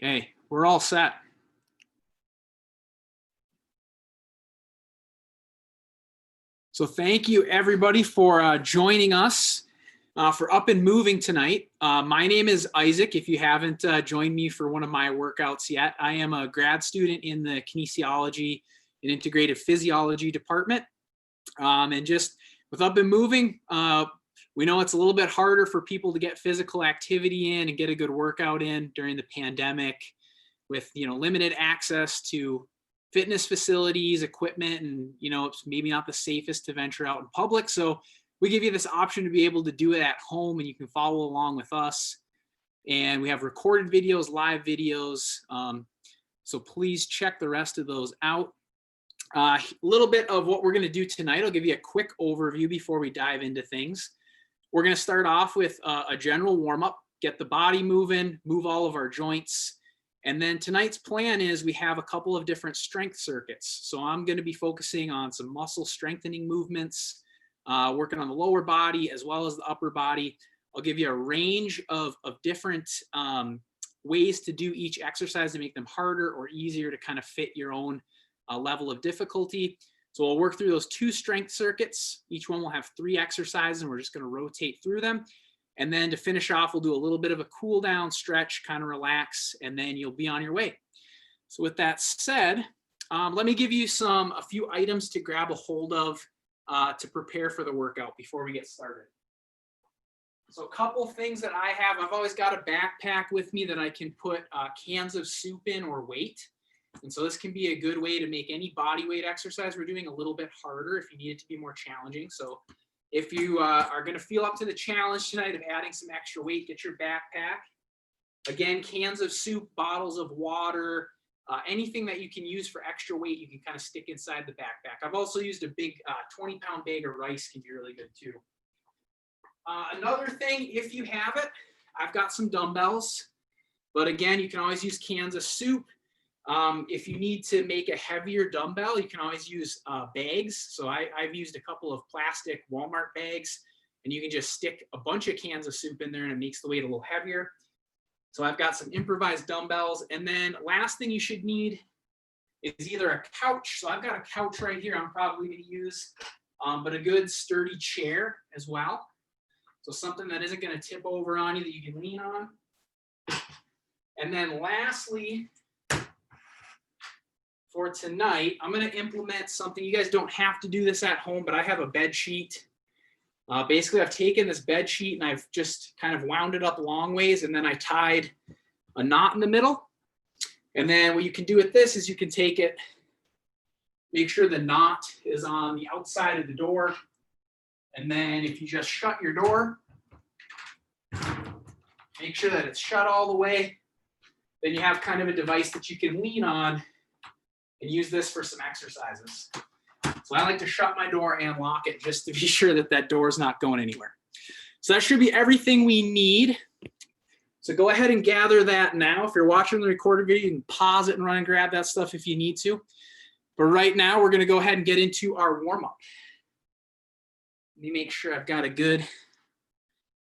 Okay, we're all set. So thank you everybody for joining us for Up and Moving tonight. My name is Isaac. If you haven't joined me for one of my workouts yet, I am a grad student in the kinesiology and integrative physiology department. And just with Up and Moving, we know it's a little bit harder for people to get physical activity in and get a good workout in during the pandemic with, limited access to fitness facilities, equipment, and, it's maybe not the safest to venture out in public. So we give you this option to be able to do it at home, and you can follow along with us. And we have recorded videos, live videos. So please check the rest of those out. A little bit of what we're going to do tonight. I'll give you a quick overview before we dive into things. We're going to start off with a general warm-up, get the body moving, move all of our joints. And then tonight's plan is we have a couple of different strength circuits. So I'm going to be focusing on some muscle strengthening movements, working on the lower body as well as the upper body. I'll give you a range of different ways to do each exercise to make them harder or easier to kind of fit your own level of difficulty. So we'll work through those two strength circuits. Each one will have 3 exercises, and we're just going to rotate through them. And then to finish off, we'll do a little bit of a cool down stretch, kind of relax, and then you'll be on your way. So with that said, let me give you a few items to grab a hold of to prepare for the workout before we get started. So a couple things that I have, I've always got a backpack with me that I can put cans of soup in or weight. And so this can be a good way to make any body weight exercise we're doing a little bit harder if you need it to be more challenging. So if you are going to feel up to the challenge tonight of adding some extra weight, get your backpack. Again, cans of soup, bottles of water, anything that you can use for extra weight, you can kind of stick inside the backpack. I've also used a big 20-pound bag of rice, can be really good too. Another thing, if you have it, I've got some dumbbells, but again, you can always use cans of soup. If you need to make a heavier dumbbell, you can always use bags. So I've used a couple of plastic Walmart bags, and you can just stick a bunch of cans of soup in there and it makes the weight a little heavier. So I've got some improvised dumbbells. And then last thing you should need is either a couch. So I've got a couch right here I'm probably going to use, but a good sturdy chair as well. So something that isn't going to tip over on you that you can lean on. And then lastly, for tonight, I'm going to implement something. You guys don't have to do this at home, but I have a bed sheet. Basically, I've taken this bed sheet and I've just kind of wound it up long ways, and then I tied a knot in the middle. And then what you can do with this is you can take it, make sure the knot is on the outside of the door. And then if you just shut your door, make sure that it's shut all the way, then you have kind of a device that you can lean on and use this for some exercises. So I like to shut my door and lock it just to be sure that that door is not going anywhere. So that should be everything we need. So go ahead and gather that now. If you're watching the recorded video, you can pause it and run and grab that stuff if you need to. But right now, we're going to go ahead and get into our warm-up. Let me make sure I've got a good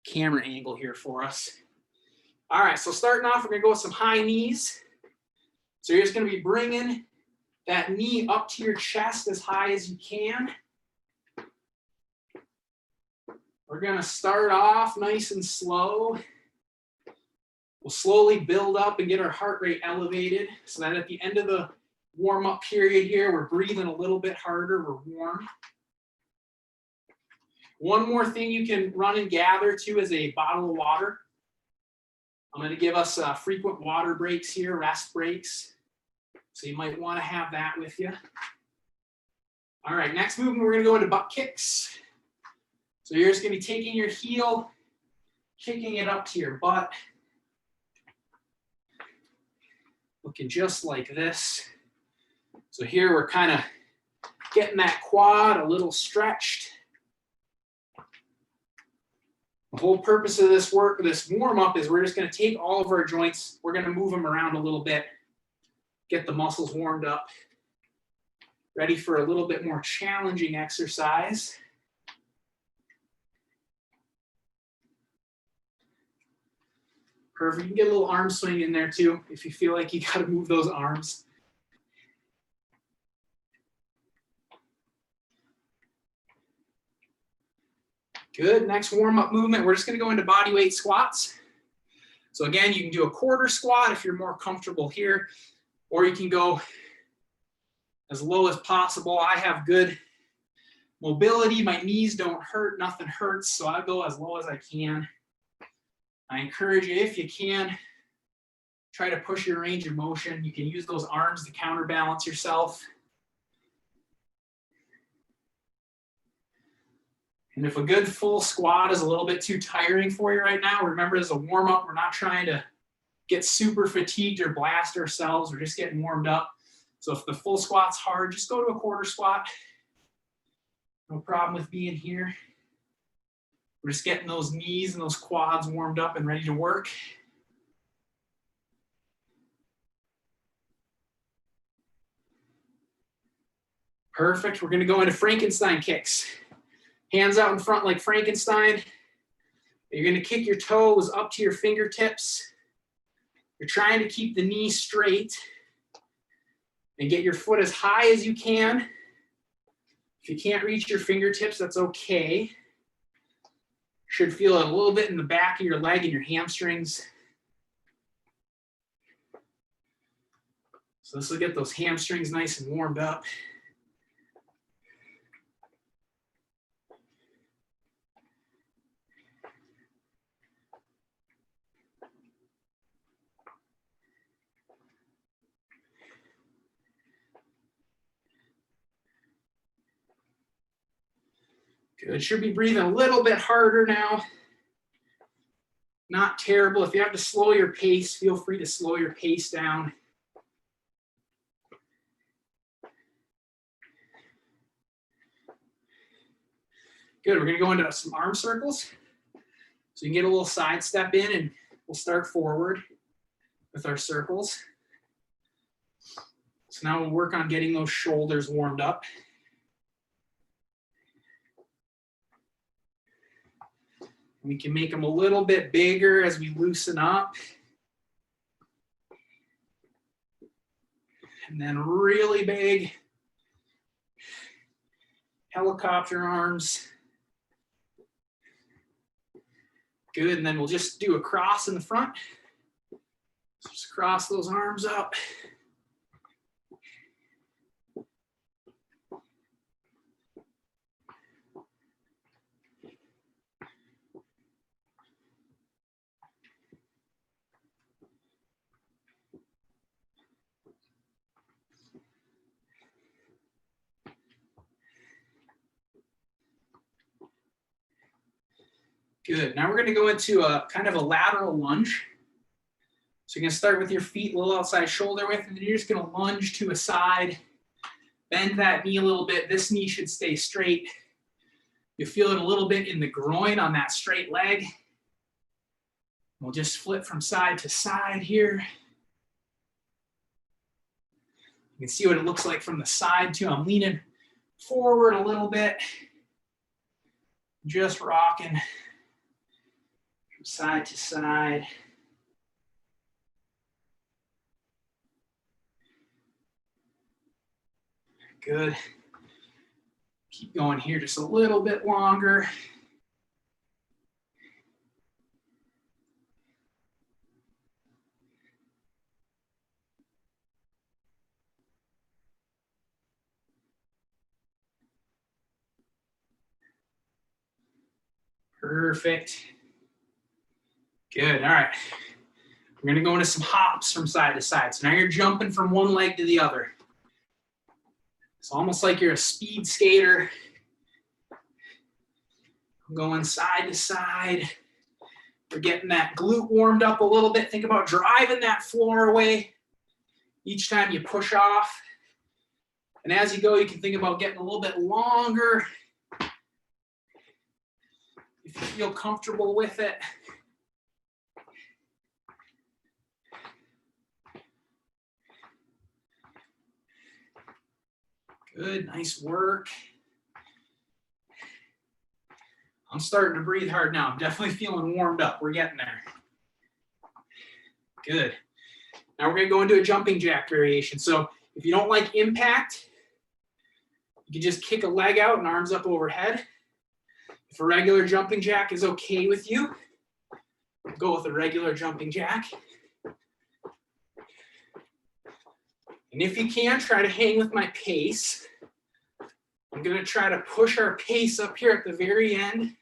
camera angle here for us. All right, so starting off, we're going to go with some high knees. So you're just going to be bringing that knee up to your chest as high as you can. We're going to start off nice and slow. We'll slowly build up and get our heart rate elevated so that at the end of the warm-up period here, we're breathing a little bit harder, we're warm. One more thing you can run and gather to is a bottle of water. I'm going to give us frequent water breaks here, rest breaks. So you might want to have that with you. All right, next movement, we're going to go into butt kicks. So you're just going to be taking your heel, kicking it up to your butt. Looking just like this. So here we're kind of getting that quad a little stretched. The whole purpose of this warm-up is we're just going to take all of our joints, we're going to move them around a little bit, get the muscles warmed up, ready for a little bit more challenging exercise. Perfect. You can get a little arm swing in there too if you feel like you got to move those arms. Good. Next warm-up movement, we're just going to go into body weight squats. So again, you can do a quarter squat if you're more comfortable here, or you can go as low as possible. I have good mobility. My knees don't hurt. Nothing hurts. So I go as low as I can. I encourage you, if you can, try to push your range of motion. You can use those arms to counterbalance yourself. And if a good full squat is a little bit too tiring for you right now, remember as a warm-up, we're not trying to get super fatigued or blast ourselves. We're just getting warmed up. So if the full squat's hard, just go to a quarter squat. No problem with being here. We're just getting those knees and those quads warmed up and ready to work. Perfect. We're going to go into Frankenstein kicks. Hands out in front like Frankenstein. You're going to kick your toes up to your fingertips. You're trying to keep the knee straight and get your foot as high as you can. If you can't reach your fingertips, that's okay. Should feel it a little bit in the back of your leg and your hamstrings. So this will get those hamstrings nice and warmed up. Good. Should be breathing a little bit harder now. Not terrible. If you have to slow your pace, feel free to slow your pace down. Good. We're going to go into some arm circles. So you can get a little side step in, and we'll start forward with our circles. So now we'll work on getting those shoulders warmed up. We can make them a little bit bigger as we loosen up. And then really big helicopter arms. Good, and then we'll just do a cross in the front. Just cross those arms up. Good. Now we're going to go into a kind of a lateral lunge. So you're going to start with your feet a little outside shoulder width, and then you're just going to lunge to a side. Bend that knee a little bit. This knee should stay straight. You feel it a little bit in the groin on that straight leg. We'll just flip from side to side here. You can see what it looks like from the side too. I'm leaning forward a little bit. Just rocking from side to side. Good. Keep going here just a little bit longer. Perfect. Good. All right. We're going to go into some hops from side to side. So now you're jumping from one leg to the other. It's almost like you're a speed skater. Going side to side. We're getting that glute warmed up a little bit. Think about driving that floor away each time you push off. And as you go, you can think about getting a little bit longer if you feel comfortable with it. Good, nice work. I'm starting to breathe hard now. I'm definitely feeling warmed up. We're getting there. Good. Now we're going to go into a jumping jack variation. So if you don't like impact, you can just kick a leg out and arms up overhead. If a regular jumping jack is okay with you, go with a regular jumping jack. And if you can, try to hang with my pace. I'm going to try to push our pace up here at the very end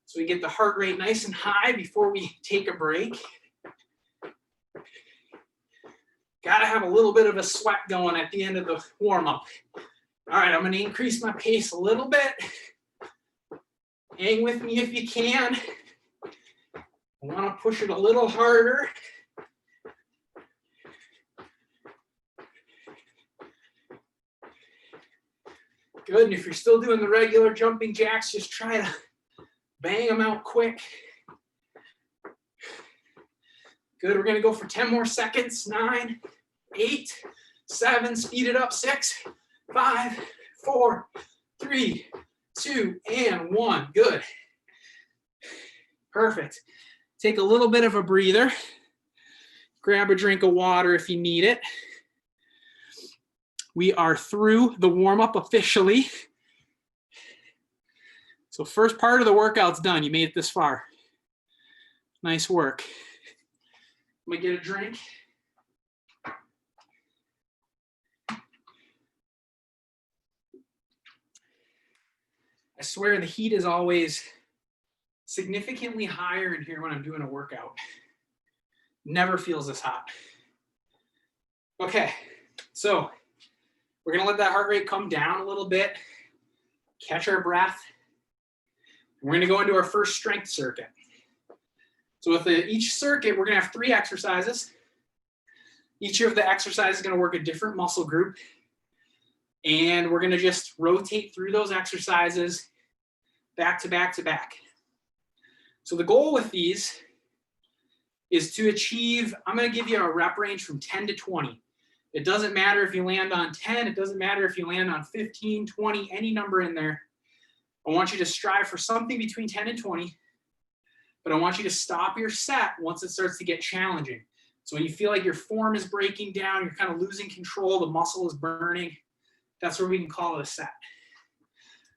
so we get the heart rate nice and high before we take a break. Got to have a little bit of a sweat going at the end of the warm-up. All right, I'm going to increase my pace a little bit. Hang with me if you can. I want to push it a little harder. Good, and if you're still doing the regular jumping jacks, just try to bang them out quick. Good, we're gonna go for 10 more seconds. 9, 8, 7, speed it up. 6, 5, 4, 3, 2, and 1. Good. Perfect. Take a little bit of a breather. Grab a drink of water if you need it. We are through the warm-up officially. So first part of the workout's done. You made it this far. Nice work. Let me get a drink. I swear the heat is always significantly higher in here when I'm doing a workout. Never feels this hot. Okay, so we're gonna let that heart rate come down a little bit, catch our breath. We're gonna go into our first strength circuit. So with each circuit, we're gonna have 3 exercises. Each of the exercises is gonna work a different muscle group. And we're gonna just rotate through those exercises back to back to back. So the goal with these is to achieve, I'm gonna give you a rep range from 10 to 20. It doesn't matter if you land on 10, it doesn't matter if you land on 15, 20, any number in there. I want you to strive for something between 10 and 20, but I want you to stop your set once it starts to get challenging. So when you feel like your form is breaking down, you're kind of losing control, the muscle is burning, that's where we can call it a set.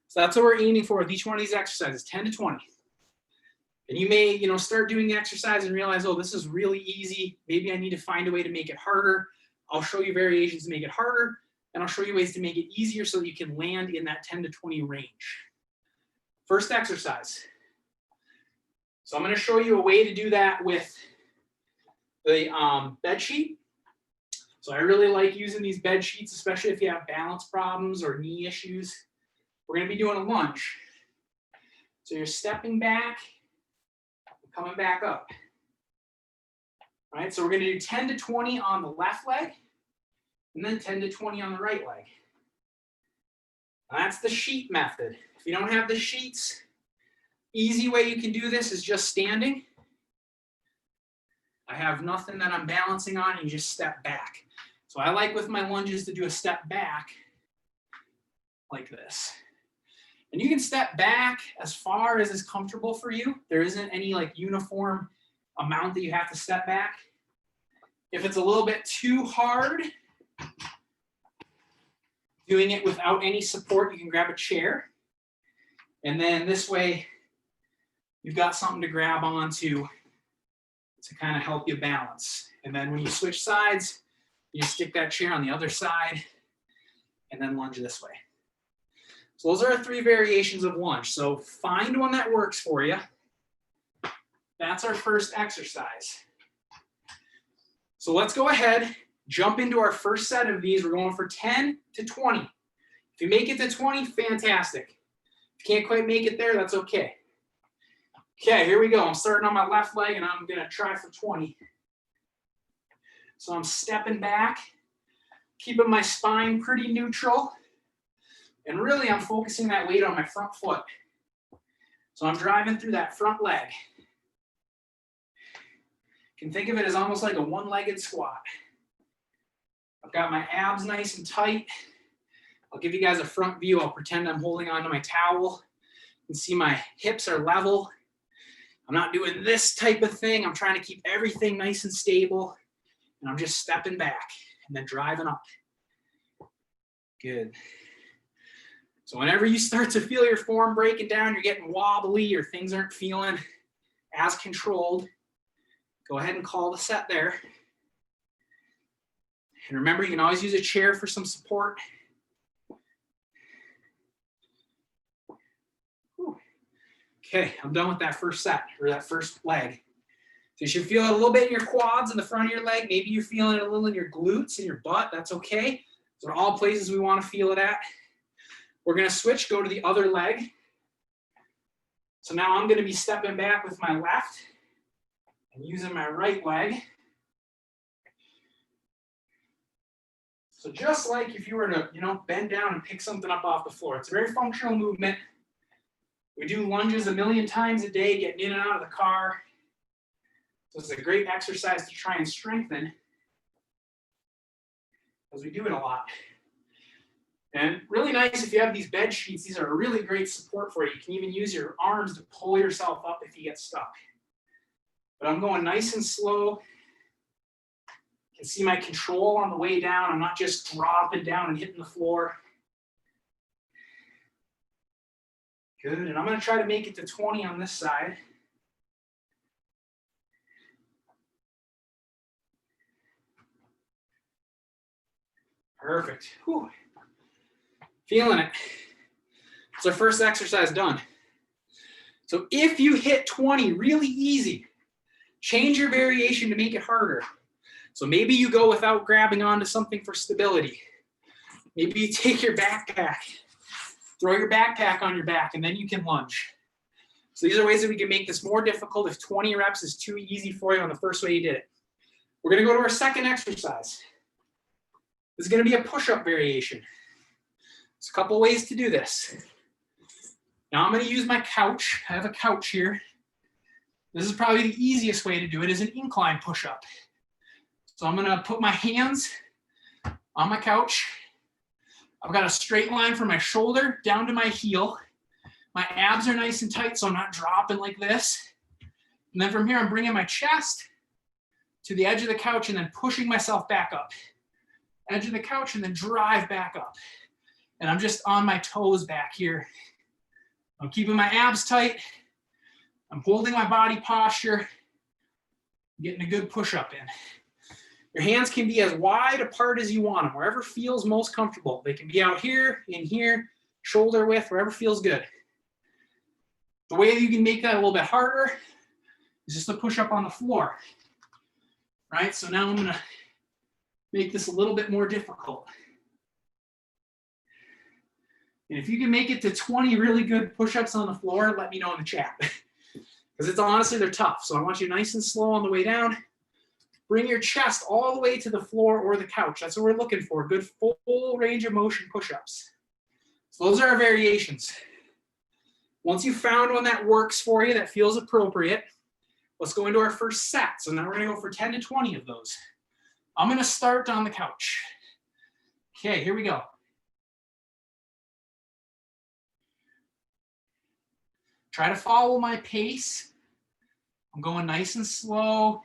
So that's what we're aiming for with each one of these exercises, 10 to 20. And you may, start doing the exercise and realize, oh, this is really easy. Maybe I need to find a way to make it harder. I'll show you variations to make it harder, and I'll show you ways to make it easier so that you can land in that 10 to 20 range. First exercise. So I'm going to show you a way to do that with the bed sheet. So I really like using these bed sheets, especially if you have balance problems or knee issues. We're going to be doing a lunge. So you're stepping back, coming back up. All right, so we're going to do 10 to 20 on the left leg, and then 10 to 20 on the right leg. That's the sheet method. If you don't have the sheets, easy way you can do this is just standing. I have nothing that I'm balancing on, and you just step back. So I like with my lunges to do a step back like this. And you can step back as far as is comfortable for you. There isn't any uniform amount that you have to step back. If it's a little bit too hard, doing it without any support, you can grab a chair. And then this way, you've got something to grab onto to kind of help you balance. And then when you switch sides, you stick that chair on the other side and then lunge this way. So those are our 3 variations of lunge. So find one that works for you. That's our first exercise. So let's go ahead, jump into our first set of these. We're going for 10 to 20. If you make it to 20, fantastic. If you can't quite make it there, that's okay. Okay, here we go. I'm starting on my left leg and I'm gonna try for 20. So I'm stepping back, keeping my spine pretty neutral. And really I'm focusing that weight on my front foot. So I'm driving through that front leg. You can think of it as almost like a one-legged squat. I've got my abs nice and tight. I'll give you guys a front view. I'll pretend I'm holding onto my towel. You can see my hips are level. I'm not doing this type of thing. I'm trying to keep everything nice and stable. And I'm just stepping back and then driving up. Good. So whenever you start to feel your form breaking down, you're getting wobbly or things aren't feeling as controlled, go ahead and call the set there. And remember, you can always use a chair for some support. Whew. Okay, I'm done with that first set, or that first leg. So you should feel it a little bit in your quads and the front of your leg. Maybe you're feeling it a little in your glutes and your butt. That's okay. Those are all places we want to feel it at. We're going to switch, go to the other leg. So now I'm going to be stepping back with my left and using my right leg. So just like if you were to, bend down and pick something up off the floor, it's a very functional movement. We do lunges a million times a day, getting in and out of the car. So it's a great exercise to try and strengthen because we do it a lot. And really nice if you have these bed sheets. These are a really great support for you. You can even use your arms to pull yourself up if you get stuck. But I'm going nice and slow. You can see my control on the way down. I'm not just dropping down and hitting the floor. Good, and I'm going to try to make it to 20 on this side. Perfect. Whew. Feeling it. It's our first exercise done. So if you hit 20 really easy, change your variation to make it harder. So maybe you go without grabbing onto something for stability. Maybe you take your backpack, throw your backpack on your back, and then you can lunge. So these are ways that we can make this more difficult if 20 reps is too easy for you on the first way you did it. We're going to go to our second exercise. This is going to be a push-up variation. There's a couple ways to do this. Now I'm going to use my couch. I have a couch here. This is probably the easiest way to do it, is an incline push-up. So I'm going to put my hands on my couch. I've got a straight line from my shoulder down to my heel. My abs are nice and tight, so I'm not dropping like this. And then from here, I'm bringing my chest to the edge of the couch and then pushing myself back up. Edge of the couch and then drive back up. And I'm just on my toes back here. I'm keeping my abs tight. I'm holding my body posture. I'm getting a good push-up in. Your hands can be as wide apart as you want them, wherever feels most comfortable. They can be out here, in here, shoulder width, wherever feels good. The way that you can make that a little bit harder is just to push up on the floor. Right? So now I'm going to make this a little bit more difficult. And if you can make it to 20 really good push-ups on the floor, let me know in the chat. Because it's honestly, they're tough. So I want you nice and slow on the way down. Bring your chest all the way to the floor or the couch. That's what we're looking for. Good full range of motion push-ups. So those are our variations. Once you've found one that works for you, that feels appropriate, let's go into our first set. So now we're going to go for 10 to 20 of those. I'm going to start on the couch. Okay, here we go. Try to follow my pace. I'm going nice and slow,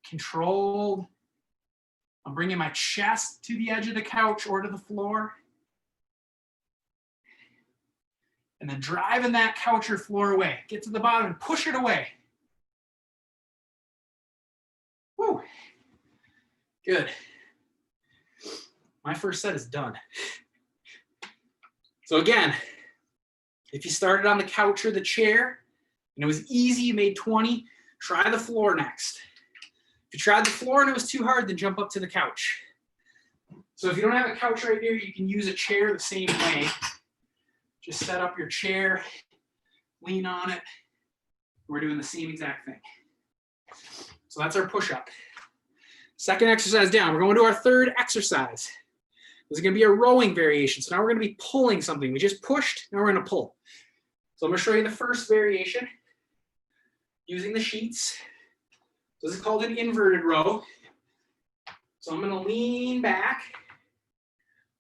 controlled. I'm bringing my chest to the edge of the couch or to the floor. And then driving that couch or floor away. Get to the bottom and push it away. Woo. Good. My first set is done. So again, if you started on the couch or the chair and it was easy, you made 20, try the floor next. If you tried the floor and it was too hard, then jump up to the couch. So if you don't have a couch right here, you can use a chair the same way. Just set up your chair, lean on it. We're doing the same exact thing. So that's our push-up. Second exercise down. We're going to our third exercise. This is going to be a rowing variation. So now we're going to be pulling something. We just pushed, now we're going to pull. So I'm going to show you the first variation using the sheets. So this is called an inverted row. So I'm going to lean back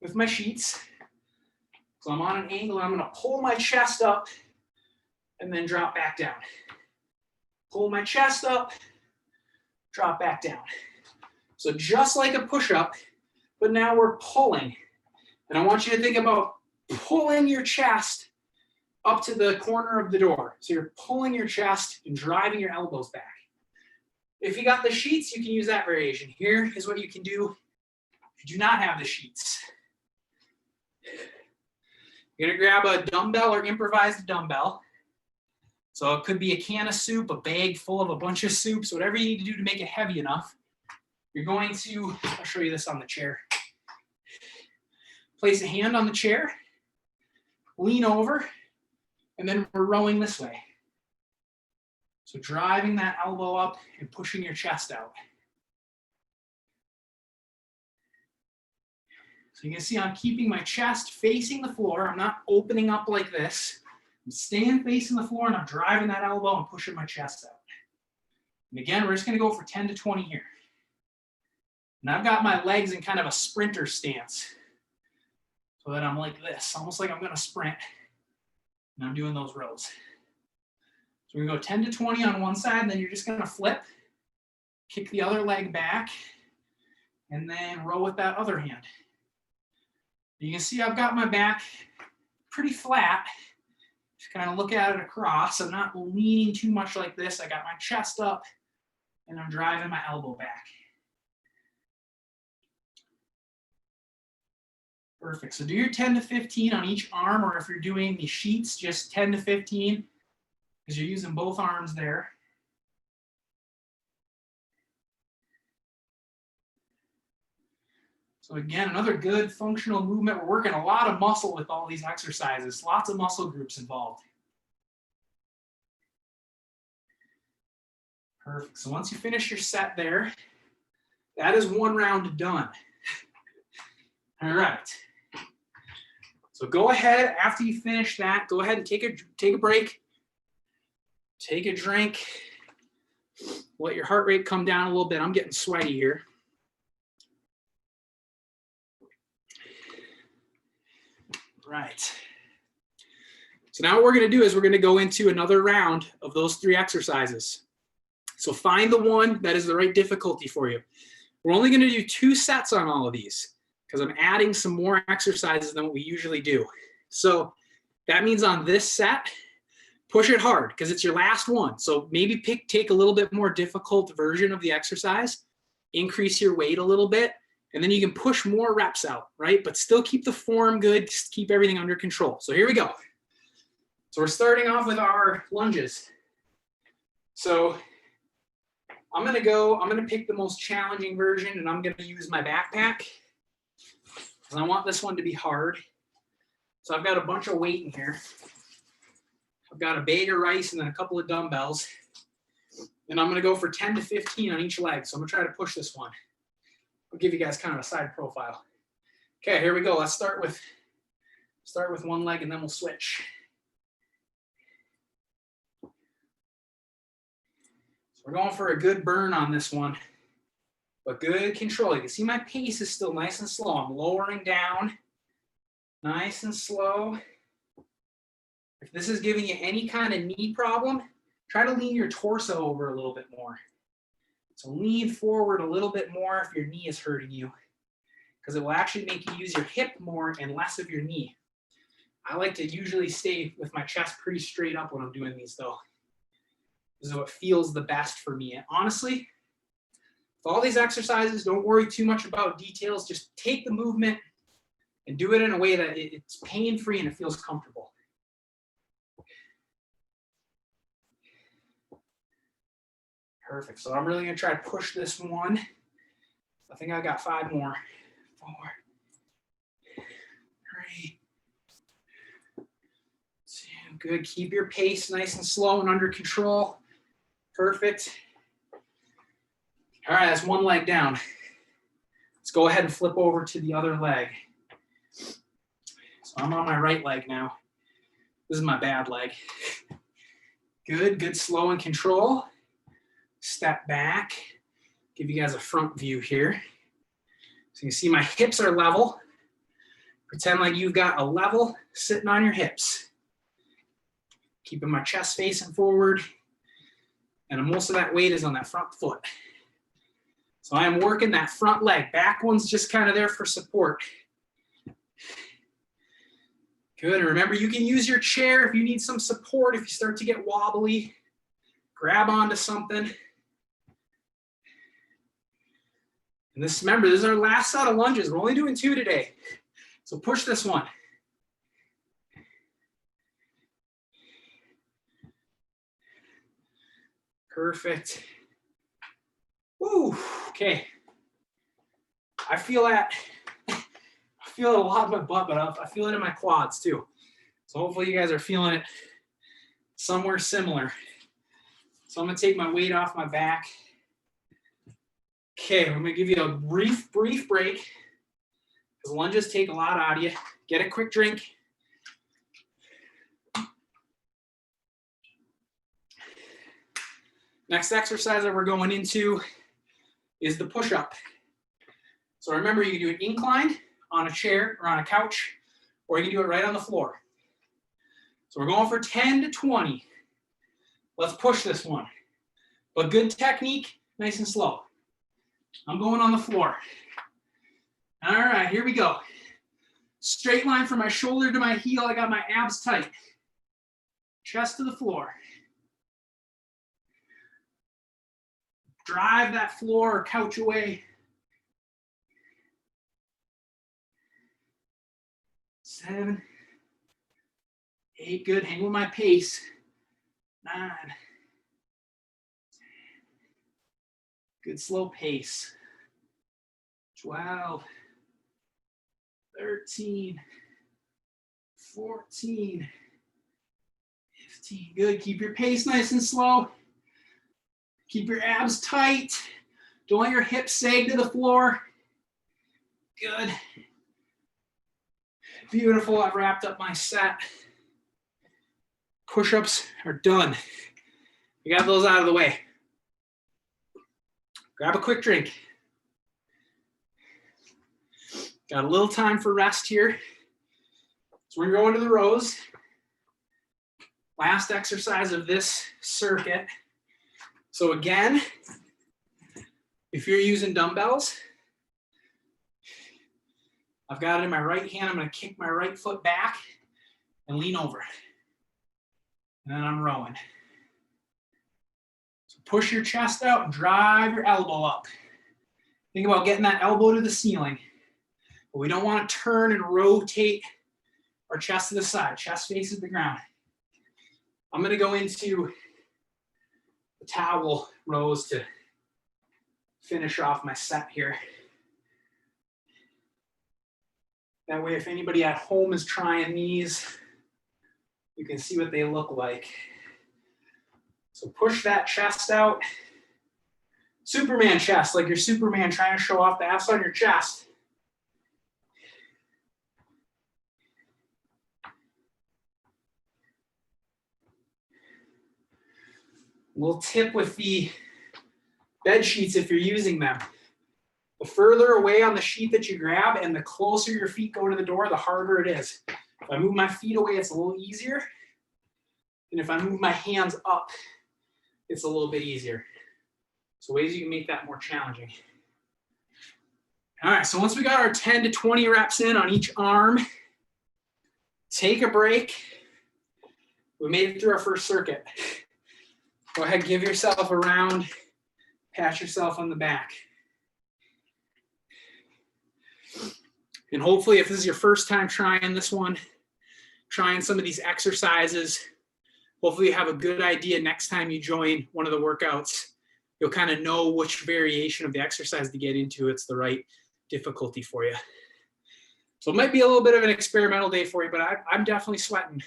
with my sheets. So I'm on an angle, and I'm going to pull my chest up and then drop back down. pull my chest up, drop back down. So just like a push-up, but now we're pulling. And I want you to think about pulling your chest up to the corner of the door. So you're pulling your chest and driving your elbows back. If you got the sheets, you can use that variation. Here is what you can do if you do not have the sheets. You're gonna grab a dumbbell or improvised dumbbell. So it could be a can of soup, a bag full of a bunch of soups, whatever you need to do to make it heavy enough. You're going to, I'll show you this on the chair. Place a hand on the chair, lean over, and then we're rowing this way. So driving that elbow up and pushing your chest out. So you can see I'm keeping my chest facing the floor. I'm not opening up like this. I'm staying facing the floor and I'm driving that elbow and pushing my chest out. And again, we're just gonna go for 10 to 20 here. And I've got my legs in kind of a sprinter stance. So that I'm like this, almost like I'm gonna sprint. And I'm doing those rows. So we're gonna go 10 to 20 on one side, and then you're just gonna flip, kick the other leg back, and then row with that other hand. You can see I've got my back pretty flat. Just kind of look at it across. I'm not leaning too much like this. I got my chest up, and I'm driving my elbow back. Perfect. So do your 10 to 15 on each arm, or if you're doing the sheets, just 10 to 15, because you're using both arms there. So again, another good functional movement. We're working a lot of muscle with all these exercises, lots of muscle groups involved. Perfect. So once you finish your set there, that is one round done. All right. So go ahead, after you finish that, go ahead and take a break, take a drink, let your heart rate come down a little bit. I'm getting sweaty here. Right. So now what we're going to do is we're going to go into another round of those 3 exercises. So find the one that is the right difficulty for you. We're only going to do 2 sets on all of these because I'm adding some more exercises than what we usually do. So that means on this set, push it hard because it's your last one. So maybe take a little bit more difficult version of the exercise, increase your weight a little bit, and then you can push more reps out, right? But still keep the form good, just keep everything under control. So here we go. So we're starting off with our lunges. So I'm gonna pick the most challenging version, and I'm gonna use my backpack because I want this one to be hard. So I've got a bunch of weight in here. I've got a bag of rice and then a couple of dumbbells. And I'm gonna go for 10 to 15 on each leg. So I'm gonna try to push this one. I'll give you guys kind of a side profile. Okay, here we go. Let's start with one leg and then we'll switch. So we're going for a good burn on this one, but good control. You can see my pace is still nice and slow. I'm lowering down, nice and slow. If this is giving you any kind of knee problem, try to lean your torso over a little bit more. So lean forward a little bit more if your knee is hurting you, because it will actually make you use your hip more and less of your knee. I like to usually stay with my chest pretty straight up when I'm doing these though. This is what feels the best for me. And honestly, with all these exercises, don't worry too much about details. Just take the movement and do it in a way that it's pain-free and it feels comfortable. Perfect. So I'm really going to try to push this one. I think I got 5 more. 4, 3, 2. Good. Keep your pace nice and slow and under control. Perfect. All right, that's one leg down. Let's go ahead and flip over to the other leg. So I'm on my right leg now. This is my bad leg. Good, slow and control. Step back, give you guys a front view here. So you can see my hips are level. Pretend like you've got a level sitting on your hips. Keeping my chest facing forward. And most of that weight is on that front foot. So I am working that front leg. Back one's just kind of there for support. Good, and remember you can use your chair if you need some support, if you start to get wobbly. Grab onto something. And remember, this is our last set of lunges. We're only doing 2 today. So push this one. Perfect. Woo, okay. I feel that. I feel it a lot in my butt, but I feel it in my quads too. So hopefully you guys are feeling it somewhere similar. So I'm gonna take my weight off my back. Okay, I'm gonna give you a brief break because lunges take a lot out of you. Get a quick drink. Next exercise that we're going into is the push-up. So remember, you can do it inclined on a chair or on a couch, or you can do it right on the floor. So we're going for 10 to 20. Let's push this one. But good technique, nice and slow. I'm going on the floor. All right, here we go. Straight line from my shoulder to my heel. I got my abs tight. Chest to the floor. Drive that floor or couch away. 7, 8, good. Hang with my pace. 9. Good slow pace. 12, 13, 14, 15. Good. Keep your pace nice and slow. Keep your abs tight. Don't let your hips sag to the floor. Good. Beautiful. I've wrapped up my set. Push-ups are done. We got those out of the way. Grab a quick drink. Got a little time for rest here. So we're going to the rows. Last exercise of this circuit. So again, if you're using dumbbells, I've got it in my right hand. I'm going to kick my right foot back and lean over. And then I'm rowing. So push your chest out and drive your elbow up. Think about getting that elbow to the ceiling. But we don't want to turn and rotate our chest to the side. Chest faces the ground. I'm going to go into the towel rows to finish off my set here. That way, if anybody at home is trying these, you can see what they look like. So push that chest out. Superman chest, like you're Superman trying to show off the abs on your chest. Little tip with the bed sheets if you're using them. The further away on the sheet that you grab and the closer your feet go to the door, the harder it is. If I move my feet away, it's a little easier. And if I move my hands up, it's a little bit easier. So ways you can make that more challenging. All right, so once we got our 10 to 20 reps in on each arm, take a break. We made it through our first circuit. Go ahead, give yourself a round, pat yourself on the back. And hopefully, if this is your first time trying this one, trying some of these exercises, hopefully you have a good idea next time you join one of the workouts. You'll kind of know which variation of the exercise to get into. It's the right difficulty for you. So it might be a little bit of an experimental day for you, but I'm definitely sweating.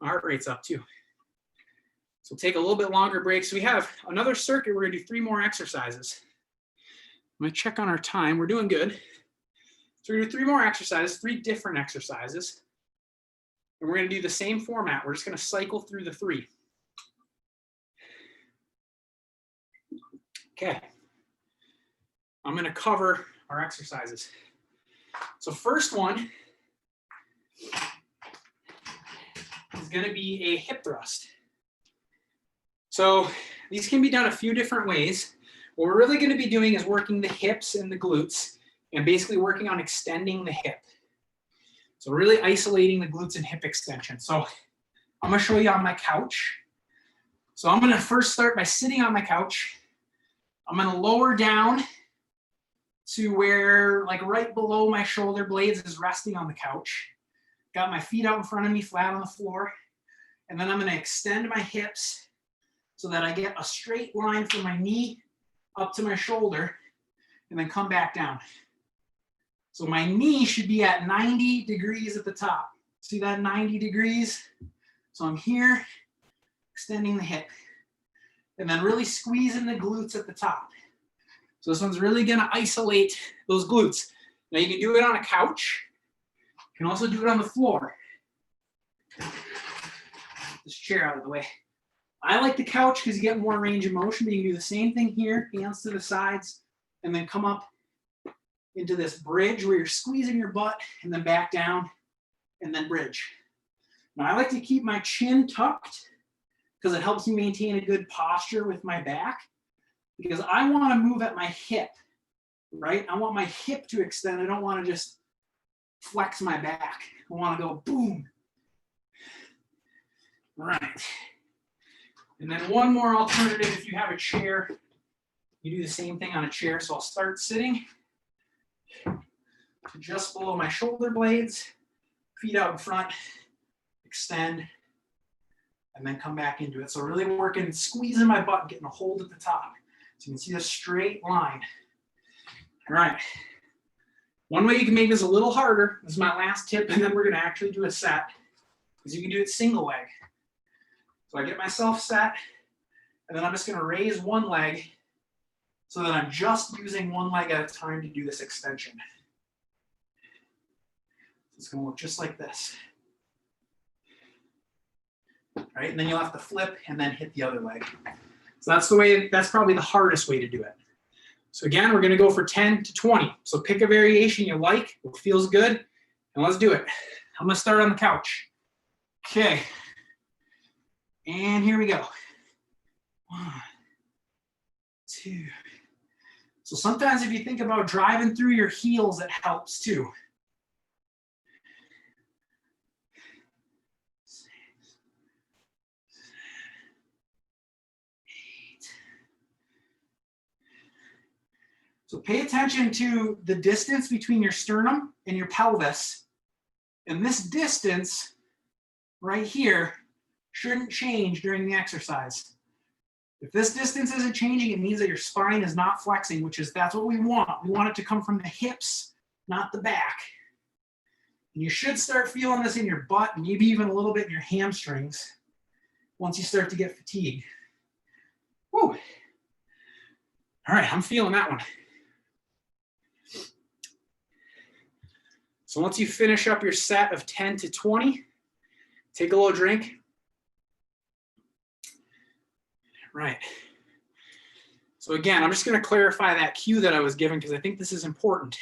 My heart rate's up too. So take a little bit longer break. So we have another circuit. We're gonna do 3 more exercises. I'm gonna check on our time. We're doing good. So we're gonna do 3 more exercises, 3 different exercises. And we're gonna do the same format. We're just gonna cycle through the 3. Okay. I'm gonna cover our exercises. So first one is gonna be a hip thrust. So these can be done a few different ways. What we're really going to be doing is working the hips and the glutes and basically working on extending the hip. So really isolating the glutes and hip extension. So I'm going to show you on my couch. So I'm going to first start by sitting on my couch. I'm going to lower down to where like right below my shoulder blades is resting on the couch. Got my feet out in front of me, flat on the floor. And then I'm going to extend my hips so that I get a straight line from my knee up to my shoulder and then come back down. So my knee should be at 90 degrees at the top. See that 90 degrees? So I'm here, extending the hip, and then really squeezing the glutes at the top. So this one's really gonna isolate those glutes. Now you can do it on a couch. You can also do it on the floor. This chair out of the way. I like the couch because you get more range of motion, but you can do the same thing here, hands to the sides, and then come up into this bridge where you're squeezing your butt, and then back down, and then bridge. Now I like to keep my chin tucked because it helps me maintain a good posture with my back, because I want to move at my hip, right? I want my hip to extend. I don't want to just flex my back. I want to go boom. Right. And then one more alternative, if you have a chair, you do the same thing on a chair. So I'll start sitting to just below my shoulder blades, feet out in front, extend, and then come back into it. So really working, squeezing my butt, getting a hold at the top. So you can see a straight line. All right. One way you can make this a little harder, this is my last tip, and then we're gonna actually do a set, is you can do it single leg. So I get myself set, and then I'm just gonna raise one leg so that I'm just using one leg at a time to do this extension. So it's gonna look just like this. Right, and then you'll have to flip and then hit the other leg. So that's the way, that's probably the hardest way to do it. So again, we're gonna go for 10 to 20. So pick a variation you like, what feels good, and let's do it. I'm gonna start on the couch. Okay, and here we go. 1, 2. So sometimes if you think about driving through your heels, it helps too. 6, 8. So pay attention to the distance between your sternum and your pelvis. And this distance right here shouldn't change during the exercise. If this distance isn't changing, it means that your spine is not flexing, that's what we want. We want it to come from the hips, not the back. And you should start feeling this in your butt, maybe even a little bit in your hamstrings once you start to get fatigued. Woo. All right, I'm feeling that one. So once you finish up your set of 10 to 20, take a little drink. Right. So again, I'm just going to clarify that cue that I was given because I think this is important.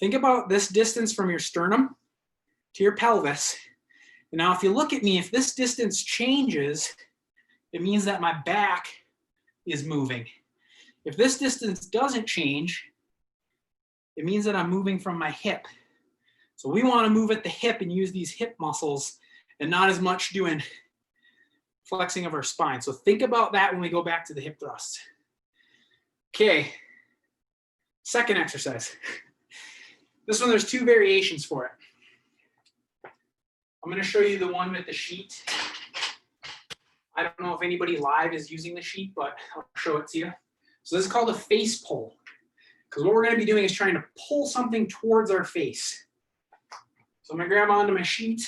Think about this distance from your sternum to your pelvis. And now if you look at me, if this distance changes, it means that my back is moving. If this distance doesn't change, it means that I'm moving from my hip. So we want to move at the hip and use these hip muscles and not as much doing flexing of our spine. So think about that when we go back to the hip thrusts. Okay, second exercise. This one, there's 2 variations for it. I'm going to show you the one with the sheet. I don't know if anybody live is using the sheet, but I'll show it to you. So this is called a face pull, because what we're going to be doing is trying to pull something towards our face. So I'm going to grab onto my sheet,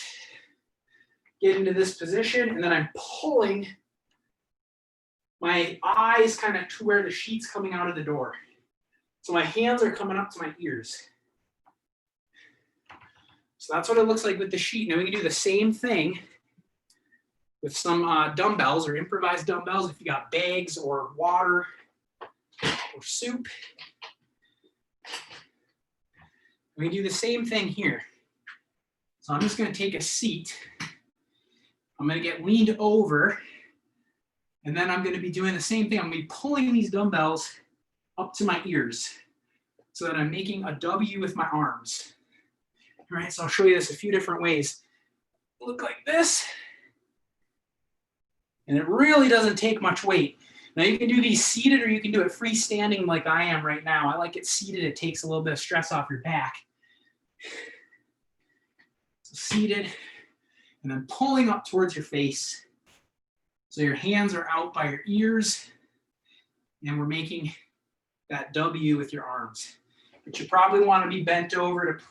get into this position, and then I'm pulling my eyes kind of to where the sheet's coming out of the door. So my hands are coming up to my ears. So that's what it looks like with the sheet. Now we can do the same thing with some dumbbells or improvised dumbbells if you got bags or water or soup. We can do the same thing here. So I'm just going to take a seat. I'm going to get leaned over And then I'm going to be doing the same thing. I'm going to be pulling these dumbbells up to my ears so that I'm making a W with my arms. All right, so I'll show you this a few different ways. Look like this. And it really doesn't take much weight. Now you can do these seated or you can do it freestanding like I am right now. I like it seated. It takes a little bit of stress off your back. So seated and then pulling up towards your face. So your hands are out by your ears and we're making that W with your arms. But you probably want to be bent over to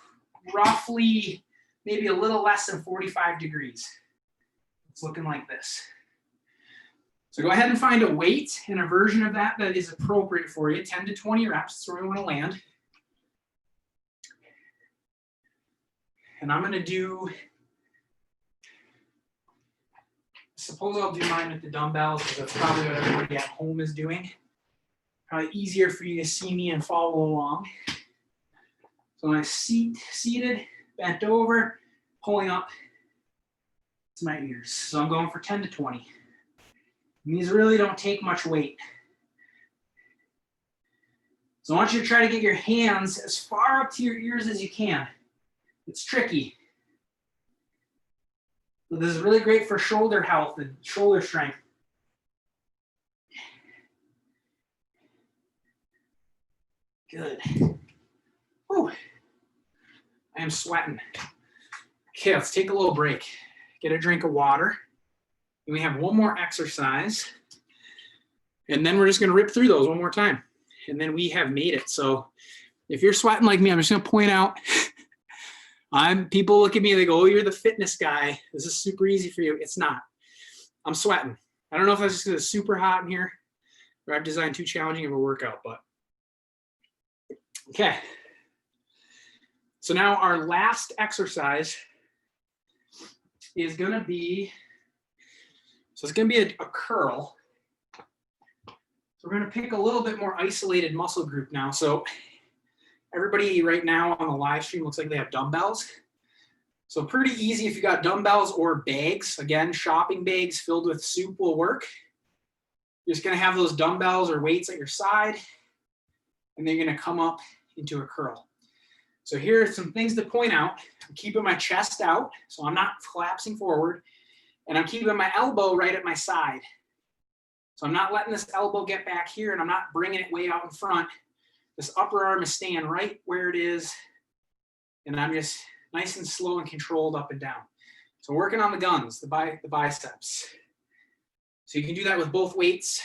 roughly maybe a little less than 45 degrees. It's looking like this. So go ahead and find a weight and a version of that that is appropriate for you. 10 to 20 reps, that's where we want to land. And I'm going to do, suppose I'll do mine with the dumbbells because that's probably what everybody at home is doing. Probably easier for you to see me and follow along. So I'm seated, bent over, pulling up to my ears. So I'm going for 10 to 20. And these really don't take much weight. So I want you to try to get your hands as far up to your ears as you can. It's tricky. But this is really great for shoulder health and shoulder strength. Good. Whew. I am sweating. Okay, let's take a little break. Get a drink of water. And we have one more exercise. And then we're just going to rip through those one more time. And then we have made it. So if you're sweating like me, I'm just going to point out, people look at me and they go, oh, you're the fitness guy. This is super easy for you. It's not. I'm sweating. I don't know if that's just because it's super hot in here or I've designed too challenging of a workout, but okay. So now our last exercise is going to be, so it's going to be a curl. So we're going to pick a little bit more isolated muscle group now. So everybody right now on the live stream looks like they have dumbbells. So pretty easy if you got dumbbells or bags. Again, shopping bags filled with soup will work. You're just going to have those dumbbells or weights at your side, and then you're going to come up into a curl. So here are some things to point out. I'm keeping my chest out, so I'm not collapsing forward, and I'm keeping my elbow right at my side. So I'm not letting this elbow get back here, and I'm not bringing it way out in front. This upper arm is staying right where it is, and I'm just nice and slow and controlled up and down. So working on the guns, the biceps. So you can do that with both weights.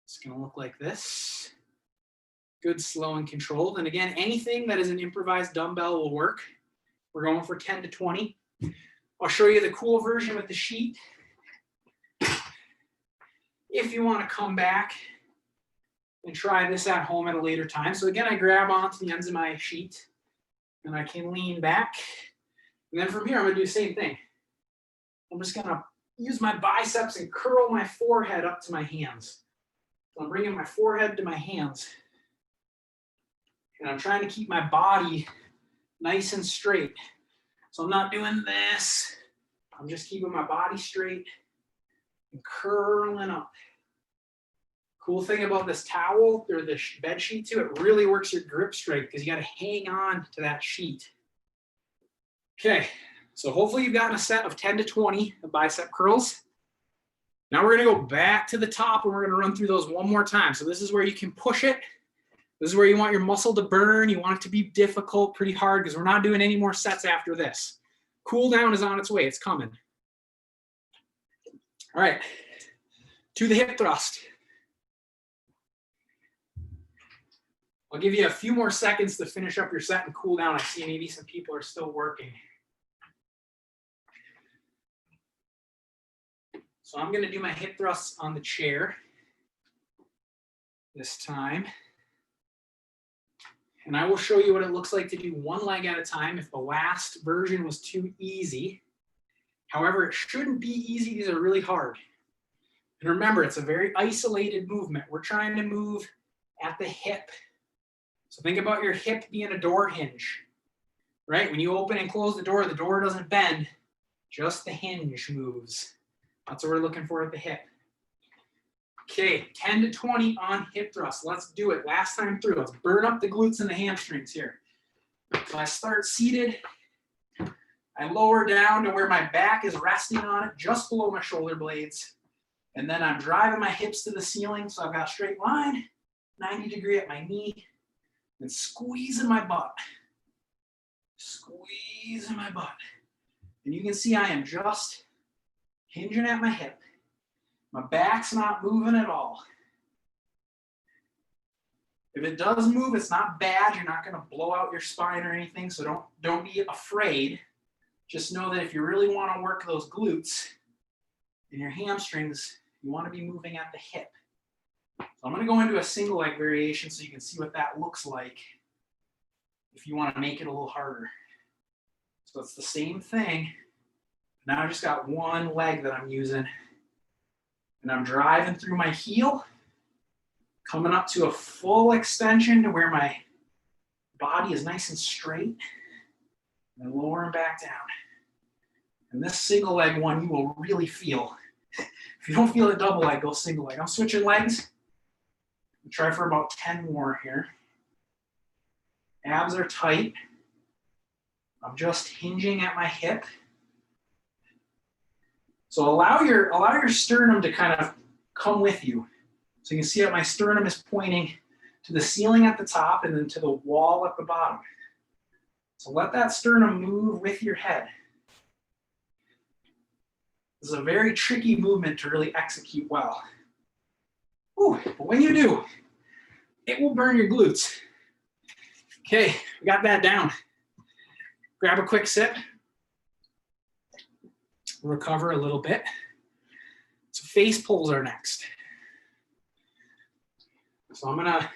It's going to look like this. Good, slow, and controlled. And again, anything that is an improvised dumbbell will work. We're going for 10 to 20. I'll show you the cool version with the sheet. If you want to come back and try this at home at a later time. So again, I grab onto the ends of my sheet and I can lean back. And then from here, I'm going to do the same thing. I'm just going to use my biceps and curl my forehead up to my hands. So I'm bringing my forehead to my hands. And I'm trying to keep my body nice and straight. So I'm not doing this. I'm just keeping my body straight and curling up. Cool thing about this towel or the bed sheet too, it really works your grip strength because you got to hang on to that sheet. Okay, so hopefully you've gotten a set of 10 to 20 of bicep curls. Now we're going to go back to the top and we're going to run through those one more time. So this is where you can push it. This is where you want your muscle to burn. You want it to be difficult, pretty hard, because we're not doing any more sets after this. Cool down is on its way. It's coming. All right, to the hip thrust. I'll give you a few more seconds to finish up your set and cool down. I see maybe some people are still working. So I'm going to do my hip thrusts on the chair this time. And I will show you what it looks like to do one leg at a time if the last version was too easy. However, it shouldn't be easy. These are really hard. And remember, it's a very isolated movement. We're trying to move at the hip. So think about your hip being a door hinge, right? When you open and close the door doesn't bend, just the hinge moves. That's what we're looking for at the hip. Okay, 10 to 20 on hip thrust. Let's do it. Last time through. Let's burn up the glutes and the hamstrings here. So I start seated. I lower down to where my back is resting on it, just below my shoulder blades. And then I'm driving my hips to the ceiling. So I've got a straight line, 90 degree at my knee, and squeezing my butt. Squeezing my butt. And you can see I am just hinging at my hip. My back's not moving at all. If it does move, it's not bad. You're not going to blow out your spine or anything, so don't be afraid. Just know that if you really want to work those glutes and your hamstrings, you want to be moving at the hip. So I'm going to go into a single leg variation so you can see what that looks like if you want to make it a little harder. So it's the same thing. Now I just got one leg that I'm using. And I'm driving through my heel, coming up to a full extension to where my body is nice and straight, and then lowering back down. And this single leg one you will really feel. If you don't feel a double leg, go single leg. I'm switching legs. I'll try for about 10 more here. Abs are tight. I'm just hinging at my hip. So allow your sternum to kind of come with you. So you can see that my sternum is pointing to the ceiling at the top and then to the wall at the bottom. So let that sternum move with your head. This is a very tricky movement to really execute well. Ooh, but when you do, it will burn your glutes. Okay, we got that down. Grab a quick sip. Recover a little bit. So face pulls are next. So I'm gonna,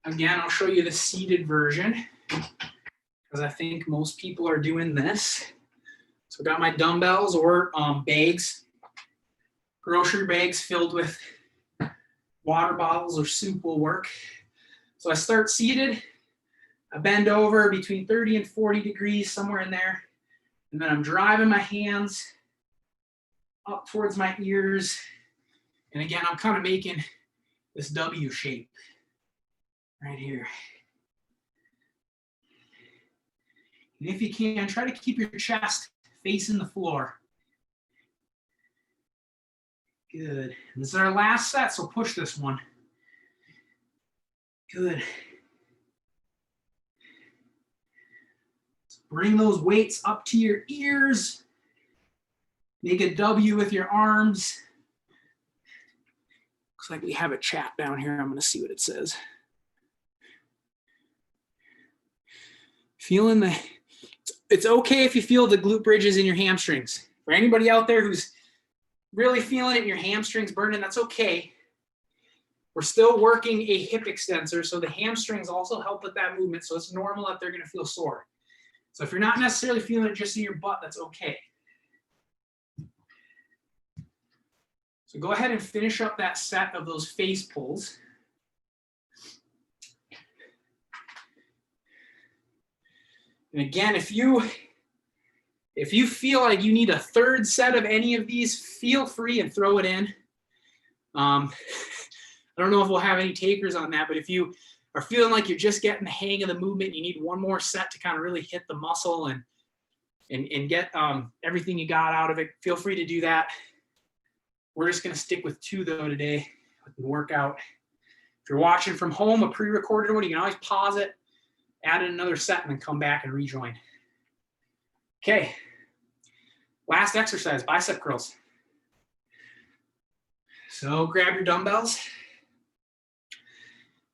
again, I'll show you the seated version because I think most people are doing this. So I've got my dumbbells or bags, grocery bags filled with water bottles or soup will work. So I start seated, I bend over between 30 and 40 degrees, somewhere in there. And then I'm driving my hands up towards my ears. And again, I'm kind of making this W shape right here. And if you can, try to keep your chest facing the floor. Good. And this is our last set, so push this one. Good. Bring those weights up to your ears. Make a W with your arms. Looks like we have a chat down here. I'm going to see what it says. Feeling the, it's okay if you feel the glute bridges in your hamstrings. For anybody out there who's really feeling it in your hamstrings burning, that's okay. We're still working a hip extensor, so the hamstrings also help with that movement, so it's normal that they're going to feel sore. So if you're not necessarily feeling it just in your butt, that's okay. So go ahead and finish up that set of those face pulls. And again, if you feel like you need a third set of any of these, feel free and throw it in. I don't know if we'll have any takers on that, but if you are feeling like you're just getting the hang of the movement, you need one more set to kind of really hit the muscle and get everything you got out of it, feel free to do that. We're just going to stick with 2 though today with the workout. If you're watching from home, a pre-recorded one, you can always pause it, add in another set, and then come back and rejoin. Okay, last exercise, bicep curls. So grab your dumbbells.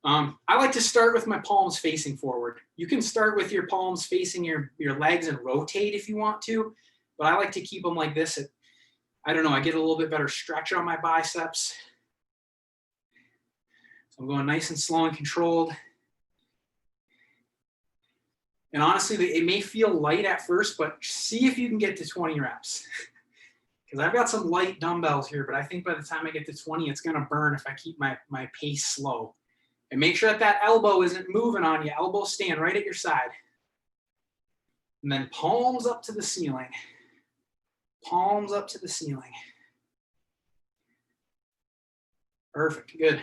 I like to start with my palms facing forward. You can start with your palms facing your legs and rotate if you want to, but I like to keep them like this. I don't know, I get a little bit better stretch on my biceps. So I'm going nice and slow and controlled. And honestly, it may feel light at first, but see if you can get to 20 reps. Because I've got some light dumbbells here, but I think by the time I get to 20, it's gonna burn if I keep my pace slow. And make sure that elbow isn't moving on you. Elbow stand right at your side. And then palms up to the ceiling. Palms up to the ceiling. Perfect, good.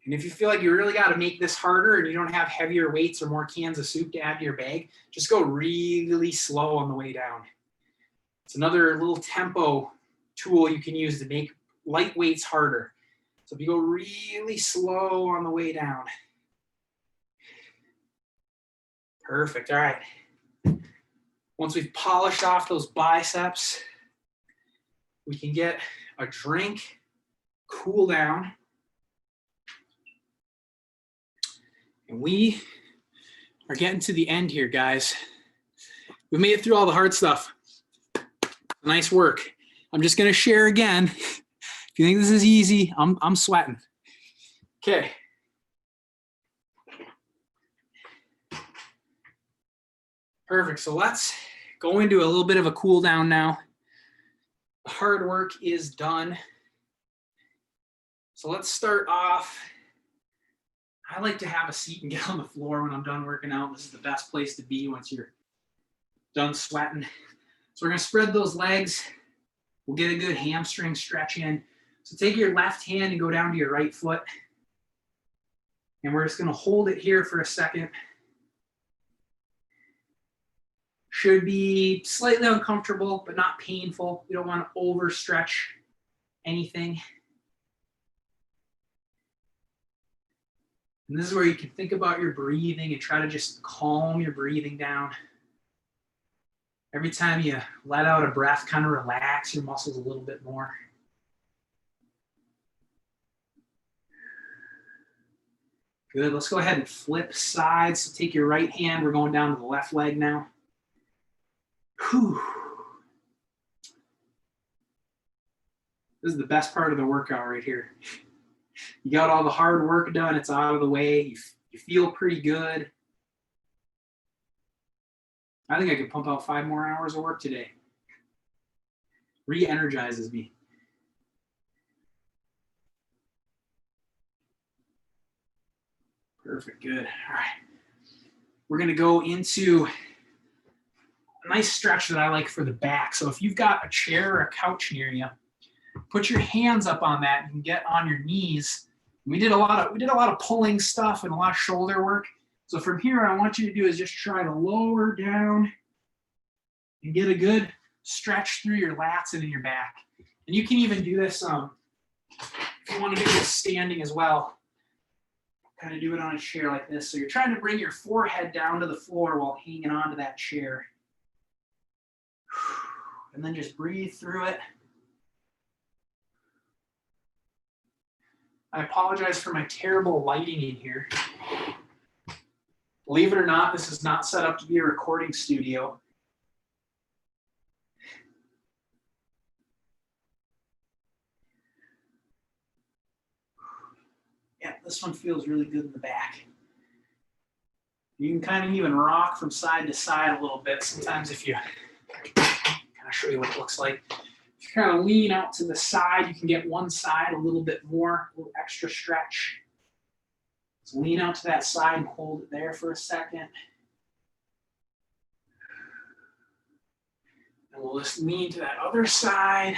And if you feel like you really got to make this harder and you don't have heavier weights or more cans of soup to add to your bag, just go really slow on the way down. It's another little tempo tool you can use to make light weights harder. So if you go really slow on the way down. Perfect, all right. Once we've polished off those biceps, we can get a drink, cool down. And we are getting to the end here, guys. We made it through all the hard stuff. Nice work. I'm just gonna share again. If you think this is easy, I'm sweating. Okay. Perfect, so let's go into a little bit of a cool down now. The hard work is done. So let's start off. I like to have a seat and get on the floor when I'm done working out. This is the best place to be once you're done sweating. So we're gonna spread those legs. We'll get a good hamstring stretch in. So take your left hand and go down to your right foot. And we're just gonna hold it here for a second. Should be slightly uncomfortable, but not painful. You don't want to overstretch anything. And this is where you can think about your breathing and try to just calm your breathing down. Every time you let out a breath, kind of relax your muscles a little bit more. Good, let's go ahead and flip sides. So take your right hand, we're going down to the left leg now. Whew. This is the best part of the workout right here. You got all the hard work done, it's out of the way, you feel pretty good. I think I could pump out 5 more hours of work today. Re-energizes me. Perfect, good. All right. We're gonna go into a nice stretch that I like for the back. So if you've got a chair or a couch near you, put your hands up on that and get on your knees. We did a lot of pulling stuff and a lot of shoulder work. So from here, what I want you to do is just try to lower down and get a good stretch through your lats and in your back. And you can even do this if you want to do this standing as well. Kind of do it on a chair like this. So you're trying to bring your forehead down to the floor while hanging onto that chair. And then just breathe through it. I apologize for my terrible lighting in here. Believe it or not, this is not set up to be a recording studio. Yeah, this one feels really good in the back. You can kind of even rock from side to side a little bit. Sometimes if you, kind of show you what it looks like. If you kind of lean out to the side, you can get one side a little bit more, a little extra stretch. So lean out to that side and hold it there for a second. And we'll just lean to that other side.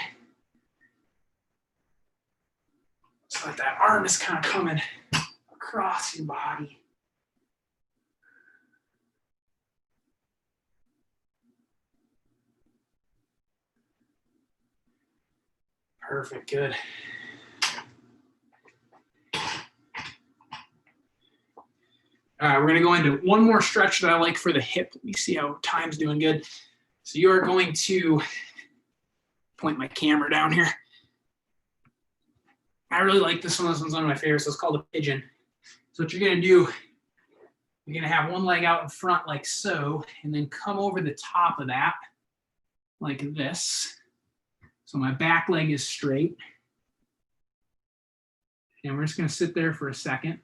So like that arm is kind of coming across your body. Perfect, good. All right, we're gonna go into one more stretch that I like for the hip. Let me see how time's doing good. So you are going to point my camera down here. I really like this one. This one's one of my favorites. So it's called a pigeon. So what you're gonna do, you're gonna have one leg out in front like so, and then come over the top of that like this. So my back leg is straight. And we're just gonna sit there for a second.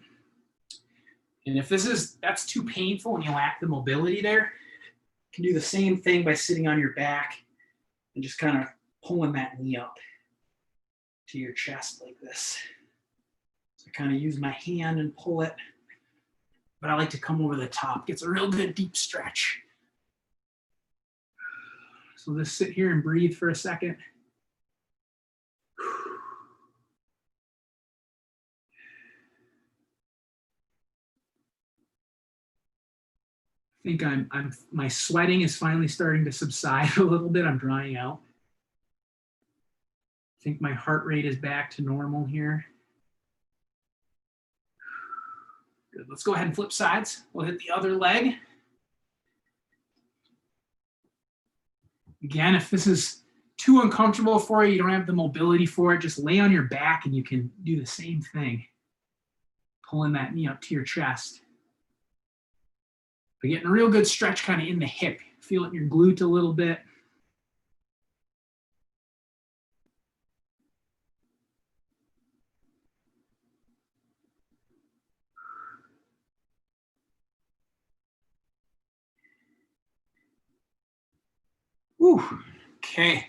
And if that's too painful and you lack the mobility there, you can do the same thing by sitting on your back and just kind of pulling that knee up to your chest like this. So I kind of use my hand and pull it, but I like to come over the top. Gets a real good deep stretch. So just sit here and breathe for a second. think my sweating is finally starting to subside a little bit. I'm drying out. I think my heart rate is back to normal here. Good. Let's go ahead and flip sides. We'll hit the other leg. Again, if this is too uncomfortable for you, you don't have the mobility for it, just lay on your back and you can do the same thing. Pulling that knee up to your chest. But getting a real good stretch kind of in the hip. Feel it in your glute a little bit. Whew. Okay.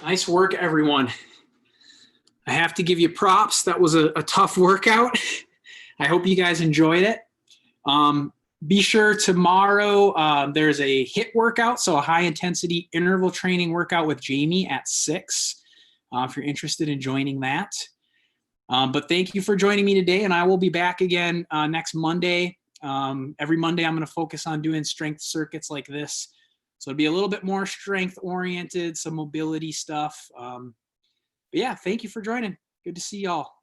Nice work, everyone. I have to give you props. That was a tough workout. I hope you guys enjoyed it. Be sure tomorrow, there's a HIIT workout, so a high intensity interval training workout with Jamie at 6, if you're interested in joining that. But thank you for joining me today, and I will be back again next Monday. Every Monday, I'm going to focus on doing strength circuits like this. So it'll be a little bit more strength oriented, some mobility stuff. But yeah, thank you for joining. Good to see y'all.